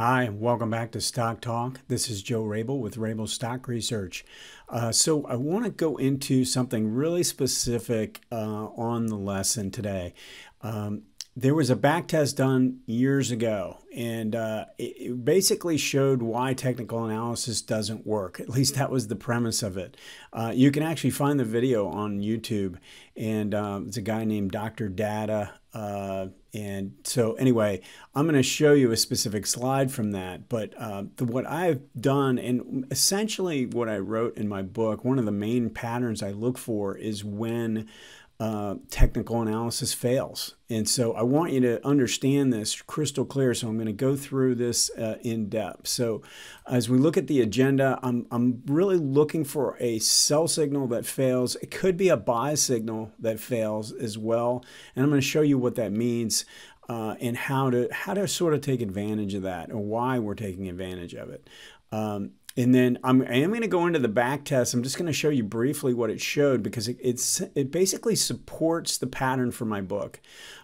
Hi, and welcome back to Stock Talk. This is Joe Rabil with Rabil Stock Research. So I want to go into something really specific on the lesson today. There was a back test done years ago, and it basically showed why technical analysis doesn't work. At least that was the premise of it. You can actually find the video on YouTube, and it's a guy named Dr. Data. And so anyway, I'm going to show you a specific slide from that. But what I've done, and essentially what I wrote in my book, one of the main patterns I look for is when technical analysis fails. And so I want you to understand this crystal clear. So I'm going to go through this in depth. So as we look at the agenda, I'm really looking for a sell signal that fails. It could be a buy signal that fails as well. And I'm going to show you what that means and how to sort of take advantage of that, or why we're taking advantage of it. And then I am going to go into the back test. I'm just going to show you briefly what it showed, because it basically supports the pattern for my book.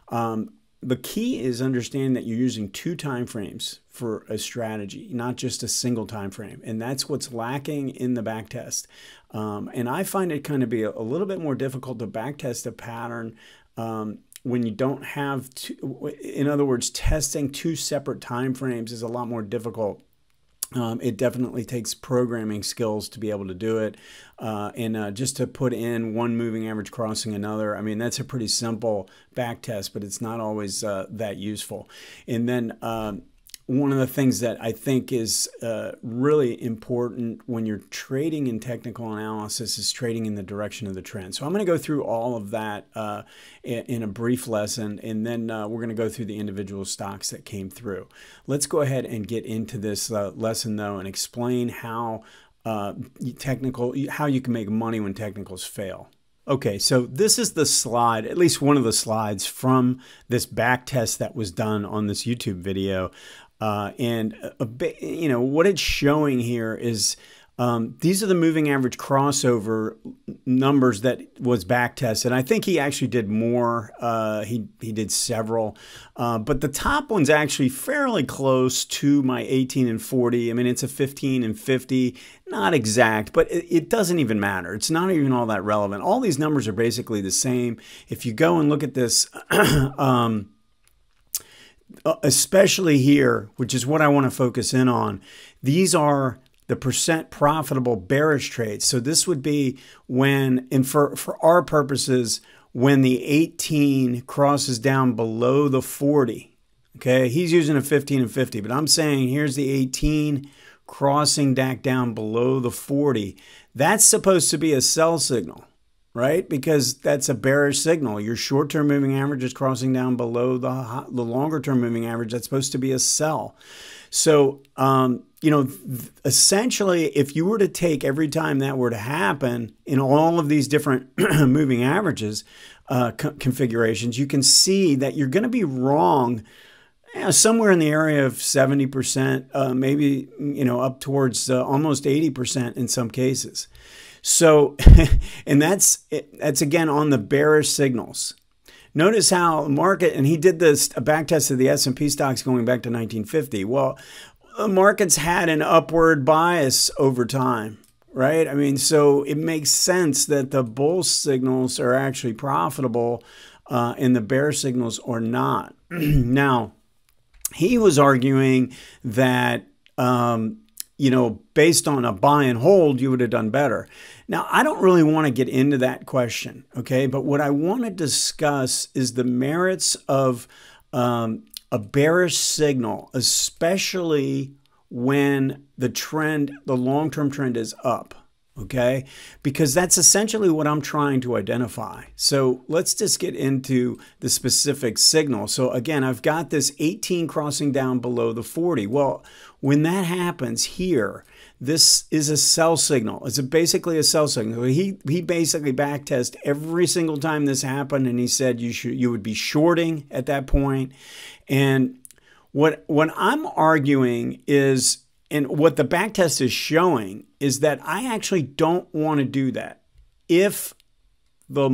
The key is understanding that you're using two time frames for a strategy, not just a single time frame. And that's what's lacking in the back test. And I find it kind of be a little bit more difficult to back test a pattern when you don't have in other words, testing two separate time frames is a lot more difficult. It definitely takes programming skills to be able to do it. And just to put in one moving average crossing another, I mean, that's a pretty simple back test, but it's not always that useful. And then one of the things that I think is really important when you're trading in technical analysis is trading in the direction of the trend. So I'm going to go through all of that in a brief lesson, and then we're going to go through the individual stocks that came through. Let's go ahead and get into this lesson, though, and explain how how you can make money when technicals fail. Okay, so this is the slide, at least one of the slides from this back test that was done on this YouTube video. And what it's showing here is these are the moving average crossover numbers that was back tested. I think he actually did more. He did several, but the top one's actually fairly close to my 18 and 40. I mean, it's a 15 and 50, not exact, but it doesn't even matter. It's not even all that relevant. All these numbers are basically the same. If you go and look at this, especially here, which is what I want to focus in on, these are the percent profitable bearish trades. So this would be when, and for our purposes, when the 18 crosses down below the 40. Okay, he's using a 15 and 50, but I'm saying here's the 18 crossing back down below the 40. That's supposed to be a sell signal, right? Because that's a bearish signal. Your short-term moving average is crossing down below the longer-term moving average. That's supposed to be a sell. So, essentially, if you were to take every time that were to happen in all of these different moving averages configurations, you can see that you're going to be wrong somewhere in the area of 70%, maybe, up towards almost 80% in some cases. So, and that's again on the bearish signals. Notice how market, and he did this a back test of the S&P stocks going back to 1950. Well, the market's had an upward bias over time, right? I mean, so it makes sense that the bull signals are actually profitable and the bear signals are not. Now, he was arguing that based on a buy and hold, you would have done better. Now, I don't really want to get into that question, okay? But what I want to discuss is the merits of a bearish signal, especially when the long-term trend is up, okay? Because that's essentially what I'm trying to identify. So let's just get into the specific signal. So again, I've got this 18 crossing down below the 40. Well, when that happens here, this is a sell signal. It's basically a sell signal. He basically back test every single time this happened, and he said you would be shorting at that point. And what I'm arguing is, and what the back test is showing, is that I actually don't want to do that. If the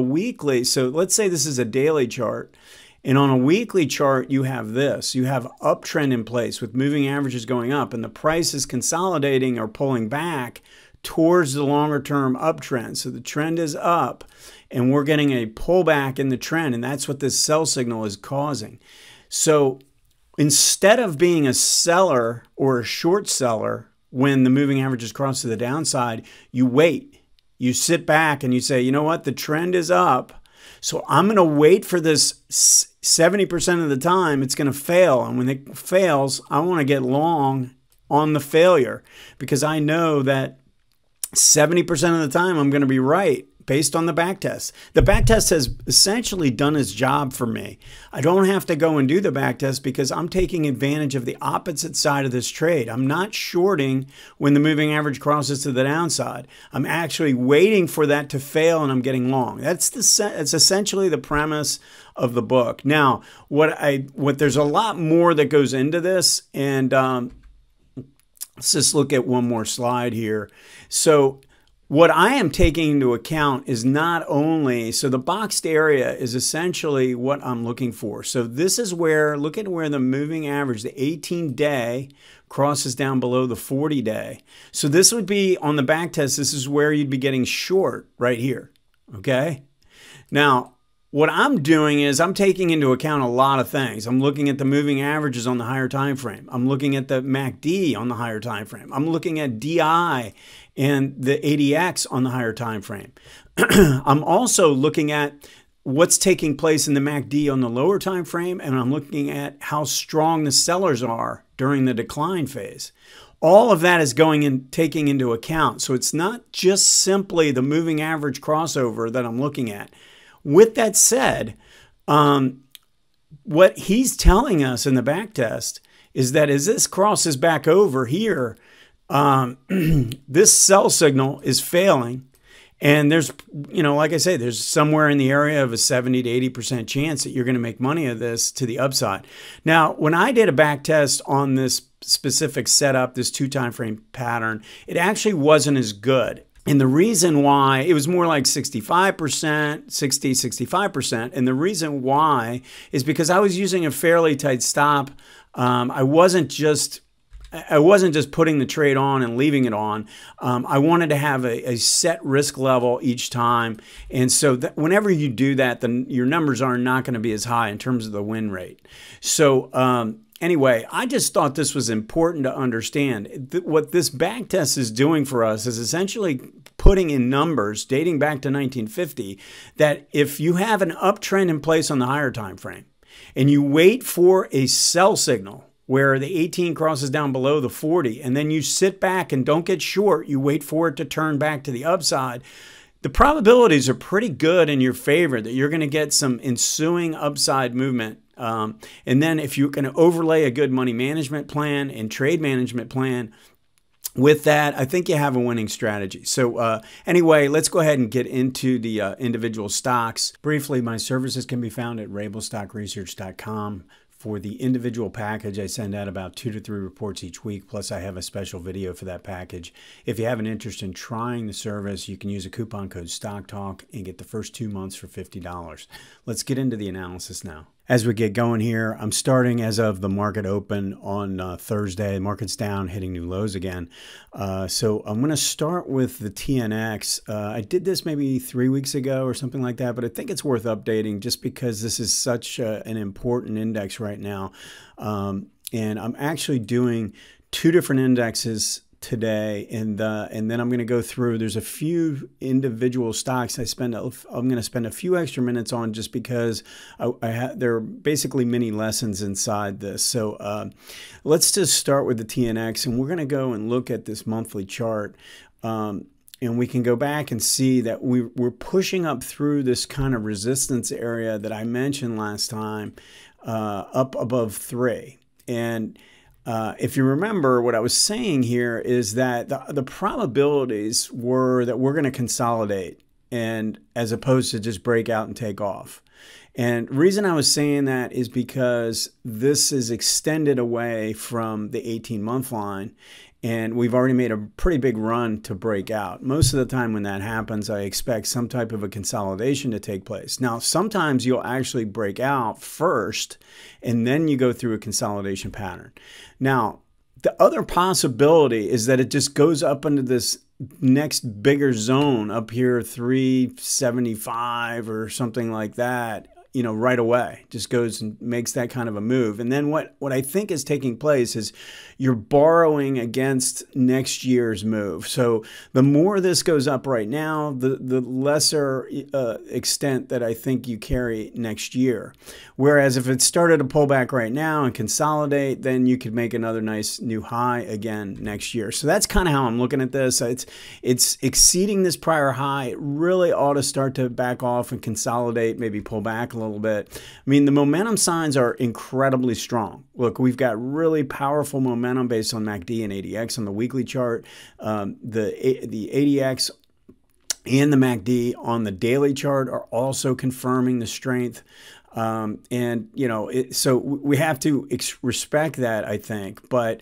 weekly, so let's say this is a daily chart, And on a weekly chart, you have this. You have uptrend in place with moving averages going up, and the price is consolidating or pulling back towards the longer term uptrend. So the trend is up, and we're getting a pullback in the trend, and that's what this sell signal is causing. So instead of being a seller or a short seller when the moving averages cross to the downside, you wait. You sit back and you say, you know what, the trend is up, so I'm going to wait for this 70% of the time it's going to fail. And when it fails, I want to get long on the failure because I know that 70% of the time I'm going to be right based on the back test. The back test has essentially done its job for me. I don't have to go and do the back test because I'm taking advantage of the opposite side of this trade. I'm not shorting when the moving average crosses to the downside. I'm actually waiting for that to fail and I'm getting long. That's essentially the premise of the book. Now, there's a lot more that goes into this, and let's just look at one more slide here. So what I am taking into account is not only, so the boxed area is essentially what I'm looking for. So this is where, look at where the moving average, the 18-day, crosses down below the 40-day. So this would be on the back test, this is where you'd be getting short right here, okay? Now, what I'm doing is I'm taking into account a lot of things. I'm looking at the moving averages on the higher time frame. I'm looking at the MACD on the higher time frame. I'm looking at DI and the ADX on the higher time frame. I'm also looking at what's taking place in the MACD on the lower time frame, and I'm looking at how strong the sellers are during the decline phase. All of that is taking into account. So it's not just simply the moving average crossover that I'm looking at. With that said, what he's telling us in the back test is that as this crosses back over here, this sell signal is failing. And there's, like I say, there's somewhere in the area of a 70 to 80% chance that you're going to make money of this to the upside. Now, when I did a back test on this specific setup, this 2 time frame pattern, it actually wasn't as good. And the reason why, it was more like 65%, 65%. And the reason why is because I was using a fairly tight stop. I wasn't just putting the trade on and leaving it on. I wanted to have a set risk level each time. And so whenever you do that, then your numbers are not going to be as high in terms of the win rate. So anyway, I just thought this was important to understand. What this back test is doing for us is essentially putting in numbers dating back to 1950 that if you have an uptrend in place on the higher time frame and you wait for a sell signal where the 18 crosses down below the 40 and then you sit back and don't get short, you wait for it to turn back to the upside, the probabilities are pretty good in your favor that you're going to get some ensuing upside movement. And then if you're going to overlay a good money management plan and trade management plan with that, I think you have a winning strategy. So anyway, let's go ahead and get into the individual stocks. Briefly, my services can be found at rabelstockresearch.com. For the individual package, I send out about 2 to 3 reports each week, plus I have a special video for that package. If you have an interest in trying the service, you can use a coupon code StockTalk and get the first 2 months for $50. Let's get into the analysis now. As we get going here, I'm starting as of the market open on Thursday. Market's down, hitting new lows again. So I'm going to start with the TNX. I did this maybe 3 weeks ago or something like that, but I think it's worth updating just because this is such an important index right now. And I'm actually doing 2 different indexes today, and then I'm going to go through. There's a few individual stocks I'm going to spend a few extra minutes on just because there are basically mini lessons inside this. So let's just start with the TNX, and we're going to go and look at this monthly chart. And we can go back and see that we're pushing up through this kind of resistance area that I mentioned last time, up above 3. And if you remember, what I was saying here is that the probabilities were that we're going to consolidate, and as opposed to just break out and take off. And the reason I was saying that is because this is extended away from the 18-month line, and we've already made a pretty big run to break out. Most of the time when that happens, I expect some type of a consolidation to take place. Now, sometimes you'll actually break out first, and then you go through a consolidation pattern. Now, the other possibility is that it just goes up into this next bigger zone up here, 375 or something like that, you know, right away. Just goes and makes that kind of a move. And then what I think is taking place is you're borrowing against next year's move. So the more this goes up right now, the lesser extent that I think you carry next year. Whereas if it started to pull back right now and consolidate, then you could make another nice new high again next year. So that's kind of how I'm looking at this. It's exceeding this prior high. It really ought to start to back off and consolidate, maybe pull back a little bit. I mean, the momentum signs are incredibly strong. Look, we've got really powerful momentum based on MACD and ADX on the weekly chart. The ADX and the MACD on the daily chart are also confirming the strength. And, you know, so we have to respect that, I think. But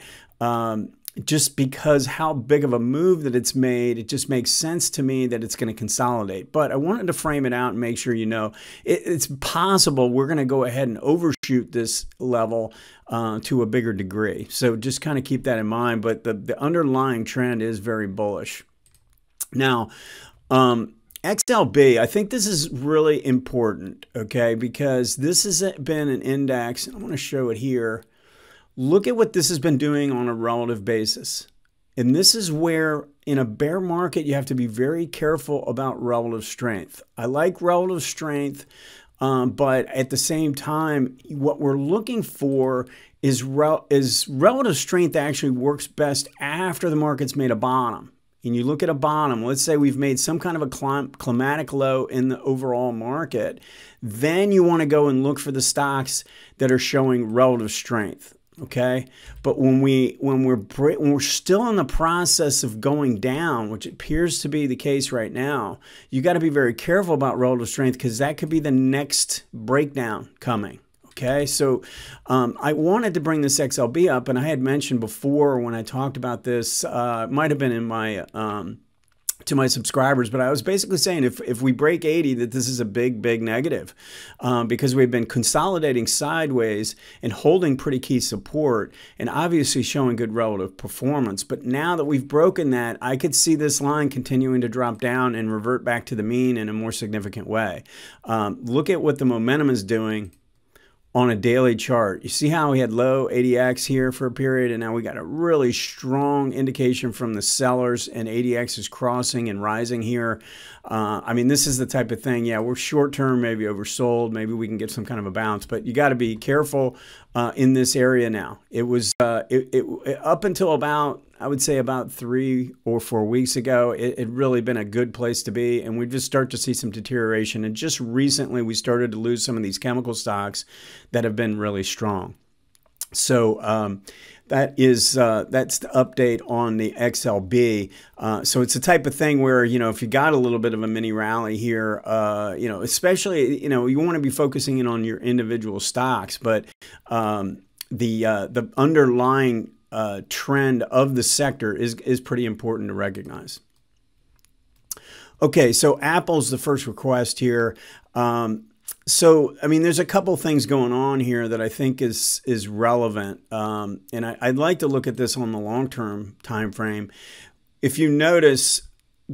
just because how big of a move that it's made, it just makes sense to me that it's going to consolidate. But I wanted to frame it out and make sure you know it's possible we're going to go ahead and overshoot this level to a bigger degree. So just kind of keep that in mind. But the underlying trend is very bullish. Now, XLB, I think this is really important, okay, because this has been an index. I want to show it here. Look at what this has been doing on a relative basis. And this is where in a bear market, you have to be very careful about relative strength. I like relative strength, but at the same time, what we're looking for is relative strength actually works best after the market's made a bottom. And you look at a bottom, let's say we've made some kind of a climatic low in the overall market, then you want to go and look for the stocks that are showing relative strength. Okay, but when we're still in the process of going down, which appears to be the case right now, you got to be very careful about relative strength because that could be the next breakdown coming. Okay, so I wanted to bring this XLB up, and I had mentioned before when I talked about this, it might have been in my to my subscribers, but I was basically saying if we break 80, that this is a big negative because we've been consolidating sideways and holding pretty key support and obviously showing good relative performance. But now that we've broken that, I could see this line continuing to drop down and revert back to the mean in a more significant way. Look at what the momentum is doing on a daily chart. You see how we had low ADX here for a period, and now we got a really strong indication from the sellers, and ADX is crossing and rising here. I mean, this is the type of thing, yeah, we're short term, maybe oversold, maybe we can get some kind of a bounce, but you got to be careful in this area now. It was up until about, I would say about 3 or 4 weeks ago, it had really been a good place to be, and we just start to see some deterioration. And just recently, we started to lose some of these chemical stocks that have been really strong. So that's the update on the XLB. So it's the type of thing where, you know, if you got a little bit of a mini rally here, you know, especially, you know, you want to be focusing in on your individual stocks, but the underlying trend of the sector is pretty important to recognize. Okay, so Apple's the first request here. So, I mean, there's a couple things going on here that I think is relevant, and I'd like to look at this on the long-term time frame. If you notice,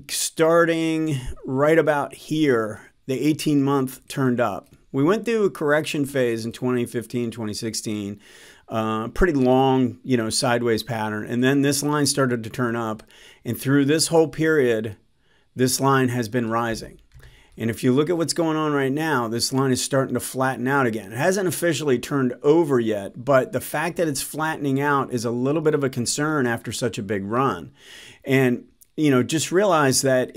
starting right about here, the 18-month turned up. We went through a correction phase in 2015, 2016. Pretty long, you know, sideways pattern. And then this line started to turn up. And through this whole period, this line has been rising. And if you look at what's going on right now, this line is starting to flatten out again. It hasn't officially turned over yet, but the fact that it's flattening out is a little bit of a concern after such a big run. And you know, just realize that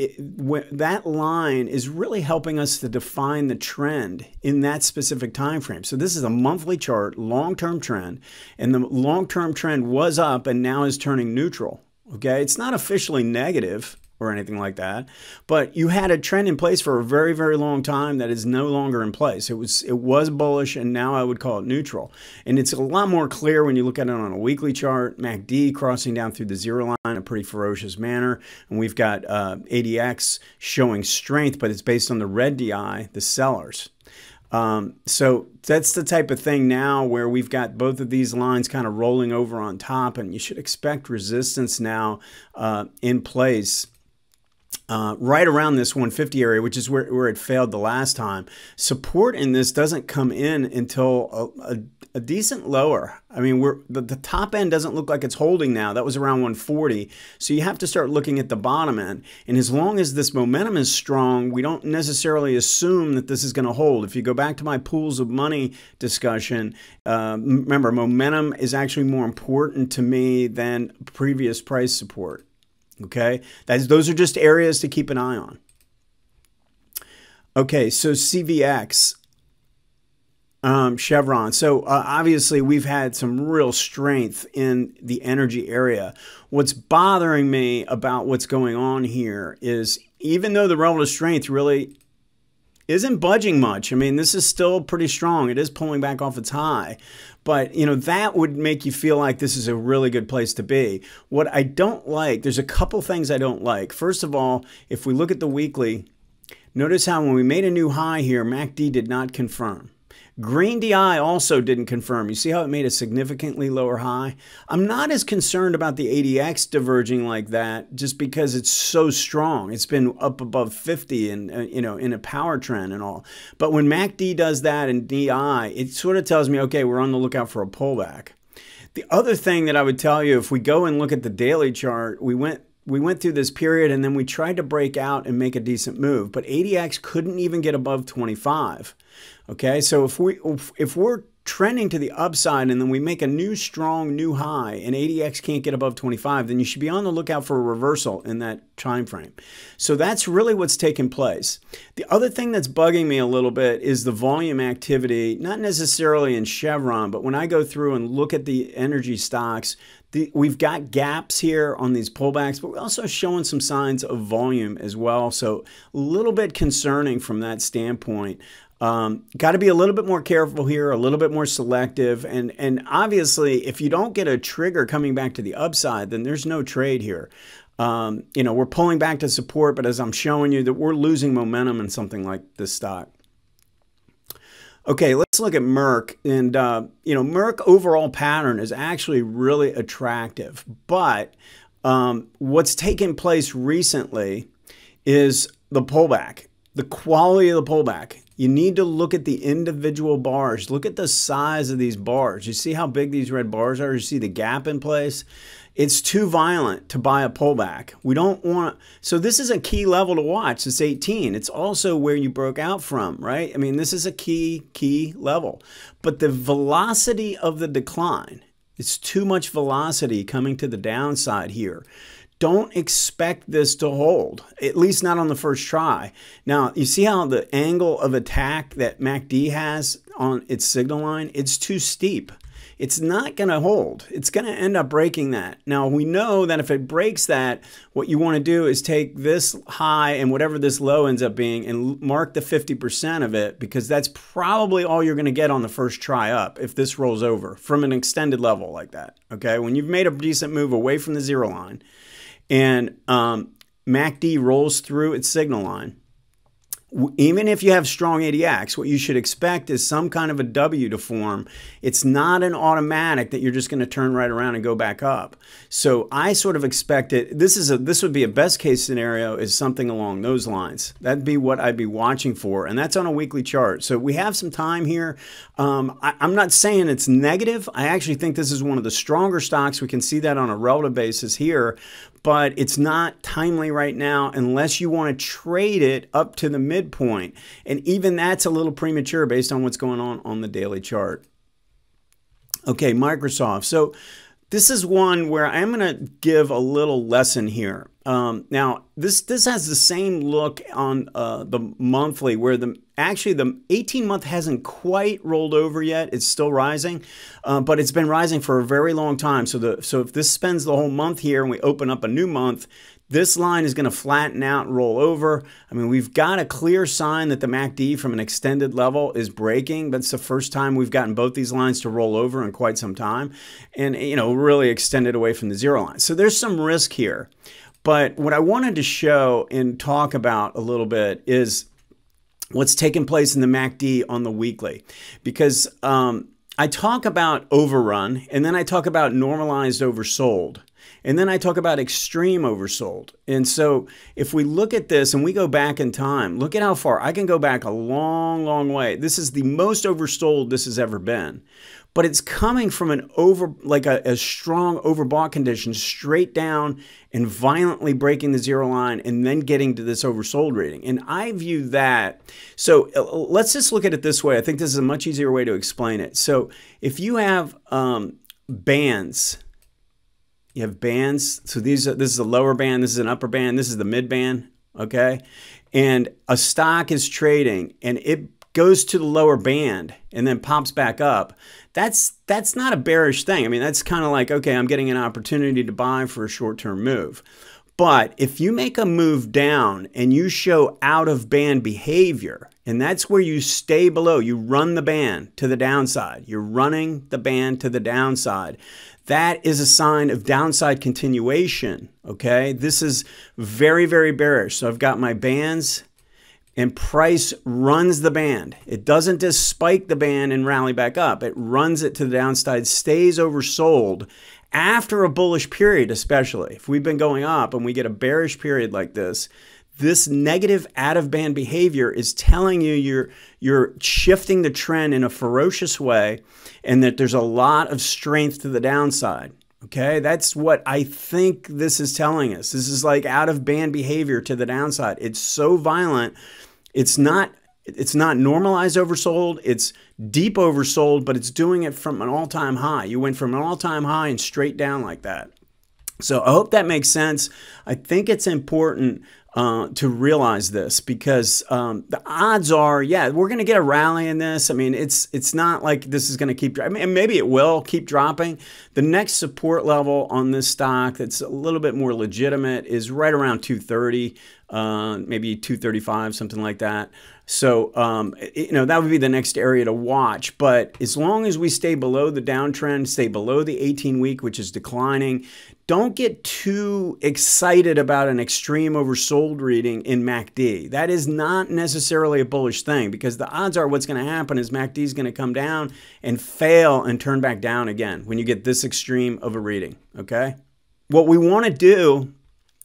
that line is really helping us to define the trend in that specific time frame. So this is a monthly chart, long-term trend, and the long-term trend was up and now is turning neutral. Okay, it's not officially negative. or anything like that, but you had a trend in place for a very, very long time that is no longer in place. It was bullish, and now I would call it neutral. And it's a lot more clear when you look at it on a weekly chart. MACD crossing down through the zero line in a pretty ferocious manner, and we've got ADX showing strength, but it's based on the red DI, the sellers. So that's the type of thing now where we've got both of these lines kind of rolling over on top, and you should expect resistance now in place right around this 150 area, which is where it failed the last time. Support in this doesn't come in until a decent lower. I mean, the top end doesn't look like it's holding now. That was around 140. So you have to start looking at the bottom end. And as long as this momentum is strong, we don't necessarily assume that this is going to hold. If you go back to my pools of money discussion, remember, momentum is actually more important to me than previous price support. Okay, those are just areas to keep an eye on. Okay, so CVX, Chevron. So obviously we've had some real strength in the energy area. What's bothering me about what's going on here is even though the relative strength really isn't budging much. I mean, this is still pretty strong. It is pulling back off its high. But, you know, that would make you feel like this is a really good place to be. What I don't like, there's a couple things I don't like. First of all, if we look at the weekly, notice how when we made a new high here, MACD did not confirm. Green DI also didn't confirm. You see how it made a significantly lower high? I'm not as concerned about the ADX diverging like that just because it's so strong. It's been up above 50 and you know, in a power trend and all. But when MACD does that and DI, it sort of tells me, okay, we're on the lookout for a pullback. The other thing that I would tell you, if we go and look at the daily chart, we went through this period and then we tried to break out and make a decent move, but ADX couldn't even get above 25. Okay, so if we're trending to the upside and then we make a new strong new high and ADX can't get above 25, then you should be on the lookout for a reversal in that time frame. So that's really what's taking place. The other thing that's bugging me a little bit is the volume activity, not necessarily in Chevron, but when I go through and look at the energy stocks, we've got gaps here on these pullbacks, but we're also showing some signs of volume as well. So a little bit concerning from that standpoint. Got to be a little bit more careful here, a little bit more selective. And obviously, if you don't get a trigger coming back to the upside, then there's no trade here. You know, we're pulling back to support, but as I'm showing you that we're losing momentum in something like this stock. Okay, let's look at Merck. And, you know, Merck overall pattern is actually really attractive. But what's taken place recently is the pullback, the quality of the pullback. You need to look at the individual bars. Look at the size of these bars. You see how big these red bars are? You see the gap in place? It's too violent to buy a pullback. We don't want, so this is a key level to watch. It's 18. It's also where you broke out from, right? I mean, this is a key level. But the velocity of the decline, it's too much velocity coming to the downside here. Don't expect this to hold, at least not on the first try. Now, you see how the angle of attack that MACD has on its signal line? It's too steep. It's not going to hold. It's going to end up breaking that. Now, we know that if it breaks that, what you want to do is take this high and whatever this low ends up being and mark the 50% of it, because that's probably all you're going to get on the first try up if this rolls over from an extended level like that. Okay, when you've made a decent move away from the zero line, and MACD rolls through its signal line, even if you have strong ADX, what you should expect is some kind of a W to form. It's not an automatic that you're just going to turn right around and go back up. So I sort of expect it. This would be a best case scenario, is something along those lines. That'd be what I'd be watching for, and that's on a weekly chart. So we have some time here. I'm not saying it's negative. I actually think this is one of the stronger stocks. We can see that on a relative basis here. But it's not timely right now unless you want to trade it up to the midpoint. And even that's a little premature based on what's going on the daily chart. Okay, Microsoft. So this is one where I'm going to give a little lesson here. Now, this has the same look on the monthly, where actually the 18-month hasn't quite rolled over yet. It's still rising, but it's been rising for a very long time. So if this spends the whole month here and we open up a new month, This line is going to flatten out and roll over. I mean, we've got a clear sign that the MACD from an extended level is breaking. That's the first time we've gotten both these lines to roll over in quite some time and, really extended away from the zero line. So there's some risk here. But what I wanted to show and talk about a little bit is what's taking place in the MACD on the weekly. Because I talk about overrun, and then I talk about normalized oversold. And then I talk about extreme oversold. And so if we look at this and we go back in time, look at how far. I can go back a long, long way. This is the most oversold this has ever been. But it's coming from a strong overbought condition straight down and violently breaking the zero line and then getting to this oversold rating. And I view that. So let's just look at it this way. I think this is a much easier way to explain it. So if you have bands, you have bands. So this is a lower band, this is an upper band, this is the mid band, okay? And a stock is trading and it goes to the lower band and then pops back up. That's not a bearish thing. I mean, that's kind of like, okay, I'm getting an opportunity to buy for a short-term move. But if you make a move down and you show out of band behavior, and that's where you stay below, you run the band to the downside. You're running the band to the downside. That is a sign of downside continuation, okay? This is very, very bearish. So I've got my bands and price runs the band. It doesn't just spike the band and rally back up. It runs it to the downside, stays oversold after a bullish period, especially. If we've been going up and we get a bearish period like this negative out-of-band behavior is telling you you're shifting the trend in a ferocious way and that there's a lot of strength to the downside. Okay, that's what I think this is telling us. This is like out-of-band behavior to the downside. It's so violent. It's not normalized oversold. It's deep oversold, but it's doing it from an all-time high. You went from an all-time high and straight down like that. So I hope that makes sense. I think it's important to realize this because the odds are, yeah, we're going to get a rally in this. I mean, it's not like this is going to keep dropping. I mean, maybe it will keep dropping. The next support level on this stock that's a little bit more legitimate is right around 230, maybe 235, something like that. So, that would be the next area to watch. But as long as we stay below the downtrend, stay below the 18-week, which is declining, don't get too excited about an extreme oversold reading in MACD. That is not necessarily a bullish thing because the odds are what's going to happen is MACD is going to come down and fail and turn back down again when you get this extreme of a reading, okay? What we want to do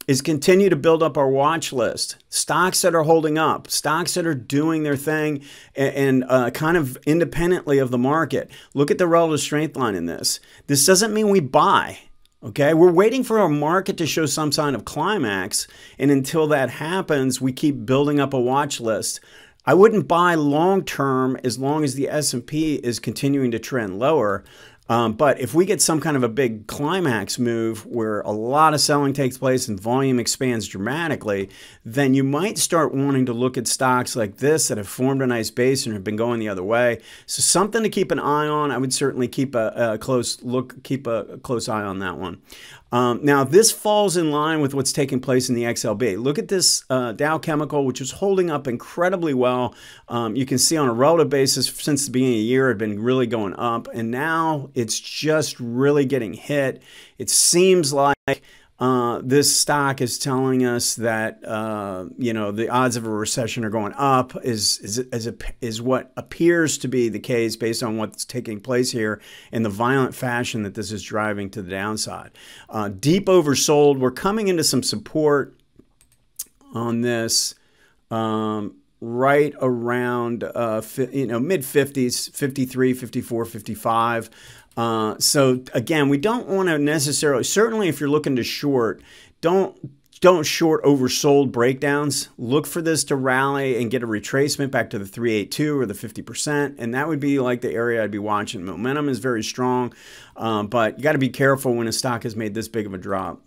is continue to build up our watch list. Stocks that are holding up, stocks that are doing their thing and kind of independently of the market. Look at the relative strength line in this. This doesn't mean we buy. Okay, we're waiting for our market to show some sign of climax, and until that happens, we keep building up a watch list. I wouldn't buy long term as long as the S&P is continuing to trend lower. But if we get some kind of a big climax move where a lot of selling takes place and volume expands dramatically, then you might start wanting to look at stocks like this that have formed a nice base and have been going the other way. So something to keep an eye on. I would certainly keep a close eye on that one. Now, this falls in line with what's taking place in the XLB. Look at this Dow Chemical, which is holding up incredibly well. You can see on a relative basis, since the beginning of the year, it had been really going up, and now it's just really getting hit. It seems like this stock is telling us that the odds of a recession are going up is what appears to be the case based on what's taking place here in the violent fashion that this is driving to the downside. Deep oversold. We're coming into some support on this right around mid 50s, 53, 54, 55. So again, we don't want to necessarily, certainly if you're looking to short, don't short oversold breakdowns. Look for this to rally and get a retracement back to the 382 or the 50%. And that would be like the area I'd be watching. Momentum is very strong, but you got to be careful when a stock has made this big of a drop.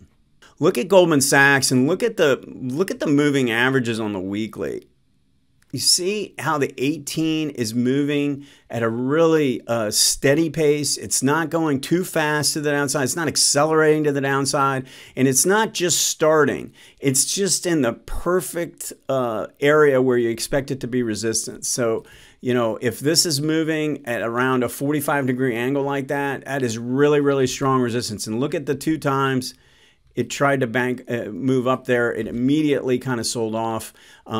Look at Goldman Sachs and look at the moving averages on the weekly. You see how the 18 is moving at a really steady pace. It's not going too fast to the downside. It's not accelerating to the downside. And it's not just starting. It's just in the perfect area where you expect it to be resistance. So, you know, if this is moving at around a 45-degree angle like that, that is really, really strong resistance. And look at the 2 times it tried to move up there. It immediately kind of sold off.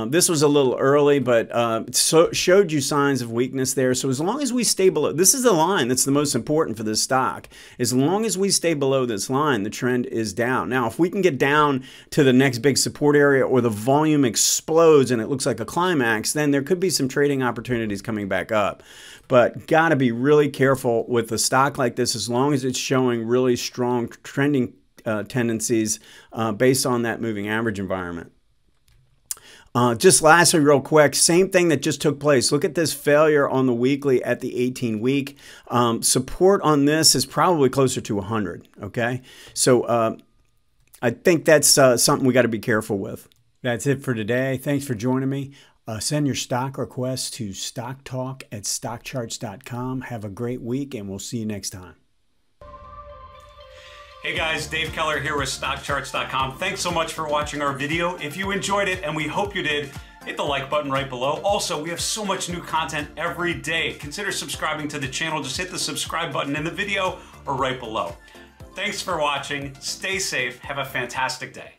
This was a little early, but it showed you signs of weakness there. So as long as we stay below, this is the line that's the most important for this stock. As long as we stay below this line, the trend is down. Now, if we can get down to the next big support area or the volume explodes and it looks like a climax, then there could be some trading opportunities coming back up. But got to be really careful with a stock like this as long as it's showing really strong trending tendencies based on that moving average environment. Just lastly, real quick, same thing that just took place. Look at this failure on the weekly at the 18-week. Support on this is probably closer to 100, okay? So I think that's something we got to be careful with. That's it for today. Thanks for joining me. Send your stock requests to stocktalk@stockcharts.com. Have a great week, and we'll see you next time. Hey guys, Dave Keller here with StockCharts.com. Thanks so much for watching our video. If you enjoyed it, and we hope you did, hit the like button right below. Also, we have so much new content every day. Consider subscribing to the channel. Just hit the subscribe button in the video or right below. Thanks for watching. Stay safe. Have a fantastic day.